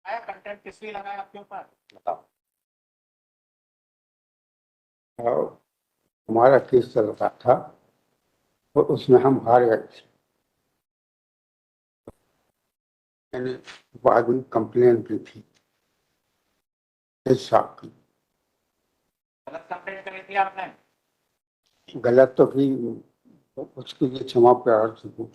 आया कंटेंट किस लिए लगाया आपके ऊपर? बताओ। और हमारा केस चल रहा था और उसमें हम हार गए थे। मैंने बाद में कंप्लेन की थी इस साहब की। गलत कंप्लेंट करी थी आपने? गलत तो की, उसके लिए क्षमा प्रार्थी हूँ।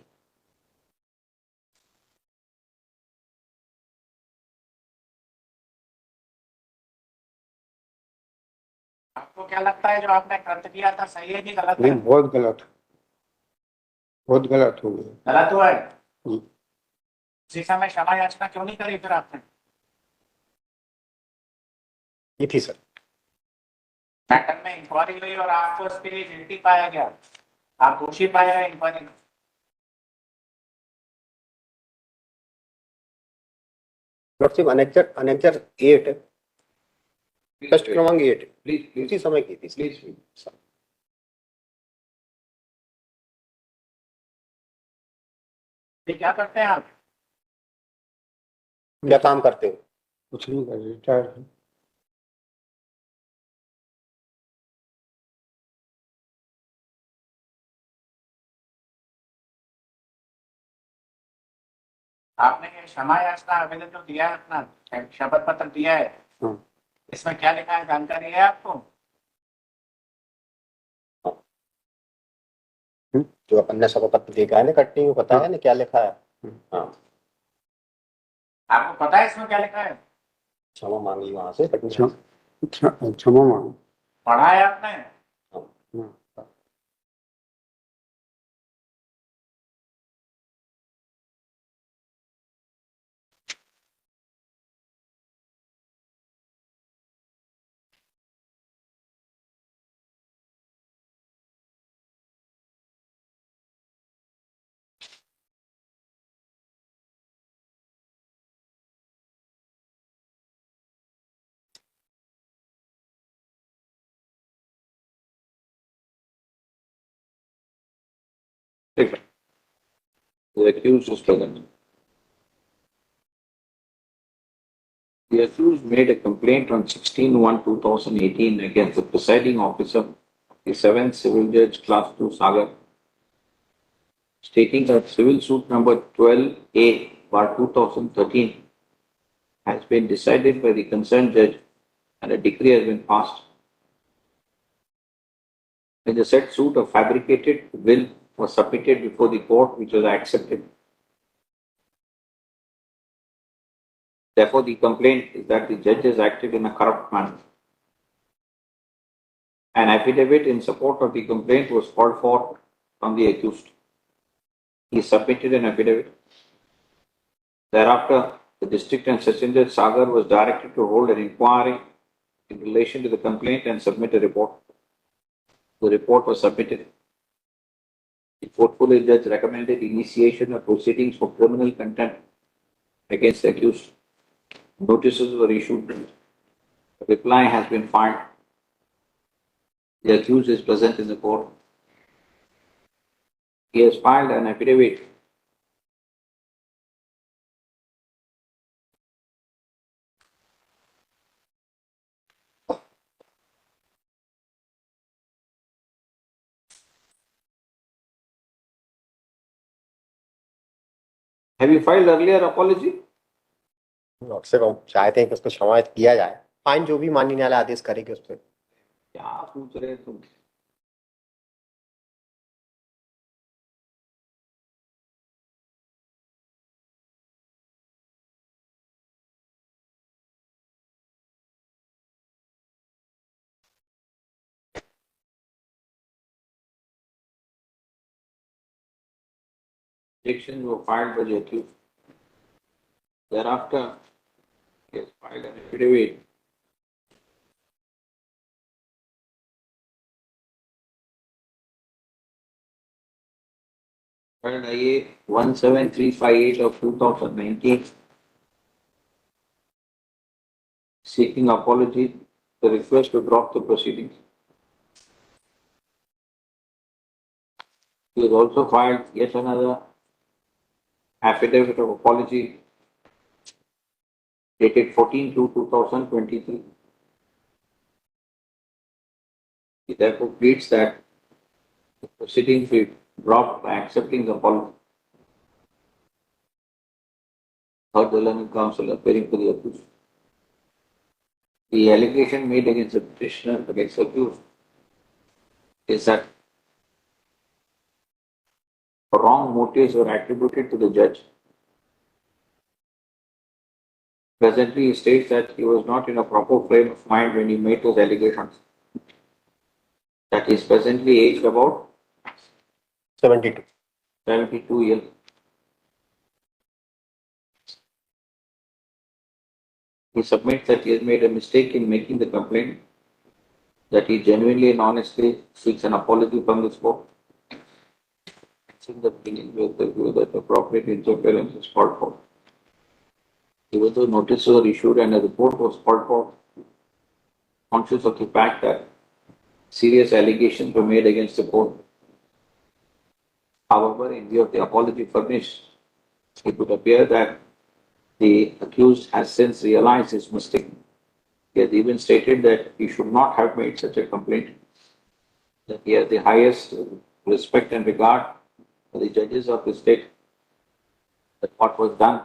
आपको क्या लगता है जो आपने कृत्य किया था सही है कि गलत नहीं, है? बहुत गलत, बहुत गलत हो गया। गलत हुआ है। जी। उसी समय क्षमा याचना क्यों नहीं करी फिर आपने? ये थी सर। मैटर में इंक्वायरी हुई और आपको उसके लिए गिल्टी पाया गया, आप दोषी पाए गए इंक्वायरी में। लॉर्डशिप अनेक्जर 8 प्रश्न क्रमांक 8 उसी समय की थी सर। ये क्या करते हैं आप? क्या काम करते हो? कुछ नहीं कर, रिटायर है। आपने ये क्षमा याचना आवेदन जो दिया है, अपना शपथ पत्र दिया है, हाँ। इसमें क्या लिखा है जानकारी है आपको? जो अपन ने शपथ पत्र देखा है ना, कटनी में पता है ना क्या लिखा है। हाँ, आपको पता है इसमें क्या लिखा है? क्षमा मांगी वहां से कटनी से। क्षमा मांगो। पढ़ा है आपने? हाँ। The accused is present. The accused made a complaint on 16/1/2018 against the presiding officer of the 7th Civil Judge Class 2 Sagar, stating that civil suit number 12A/2013 has been decided by the concerned judge and a decree has been passed. In the said suit, a fabricated will was submitted before the court, which was accepted. Therefore, the complaint is that the judge has acted in a corrupt manner. An affidavit in support of the complaint was called for from the accused. He submitted an affidavit. Thereafter, the district and session judge Sagar was directed to hold an inquiry in relation to the complaint and submit a report. The report was submitted. The portfolio judge recommended initiation of proceedings for criminal contempt against the accused. Notices were issued. A reply has been filed. The accused is present in the court. He has filed an affidavit. Have you filed earlier apology? Lordship हम चाहते हैं कि उसको क्षमा किया जाए, fine जो भी माननीय न्यायालय आदेश करेगी उस पर। क्या पूछ रहे तुम? Objections were filed by the accused. Thereafter, he has filed an affidavit. Filed IA 17358 of 2019, seeking apology, the request to drop the proceedings. He has also filed yet another affidavit of apology dated 14/2/2023. He therefore pleads that the proceedings be dropped by accepting the apology. Third, the learned counsel appearing to the accused. The allegation made against the petitioner against the accused is that wrong motives were attributed to the judge. Presently, he states that he was not in a proper frame of mind when he made those allegations. That he is presently aged about 72. 72 years. He submits that he has made a mistake in making the complaint, that he genuinely and honestly seeks an apology from this court. In the beginning, with the view that appropriate interference is called for. Even though notices were issued and a report was called for, conscious of the fact that serious allegations were made against the court. However, in view of the apology furnished, it would appear that the accused has since realized his mistake. He has even stated that he should not have made such a complaint, that he has the highest respect and regard for the judges of the state, that what was done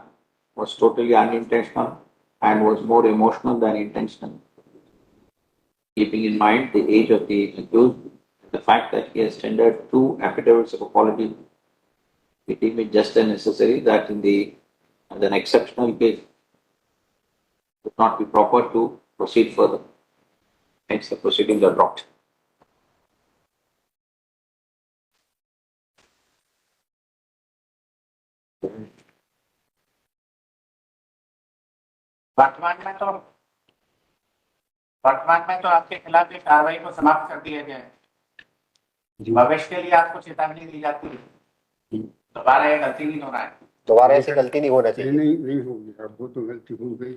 was totally unintentional and was more emotional than intentional. Keeping in mind the age of the accused, the fact that he has tendered 2 affidavits of apology, we deem it just and necessary that in an exceptional case, it would not be proper to proceed further. Hence, the proceedings are dropped. वर्तमान में तो आपके खिलाफ एक कार्रवाई को समाप्त कर दिया गया है। भविष्य के लिए आपको चेतावनी दी जाती है, दोबारा ये गलती नहीं होना है। दोबारा ऐसी गलती नहीं होना चाहिए। नहीं होगी, अब वो तो गलती हो गई।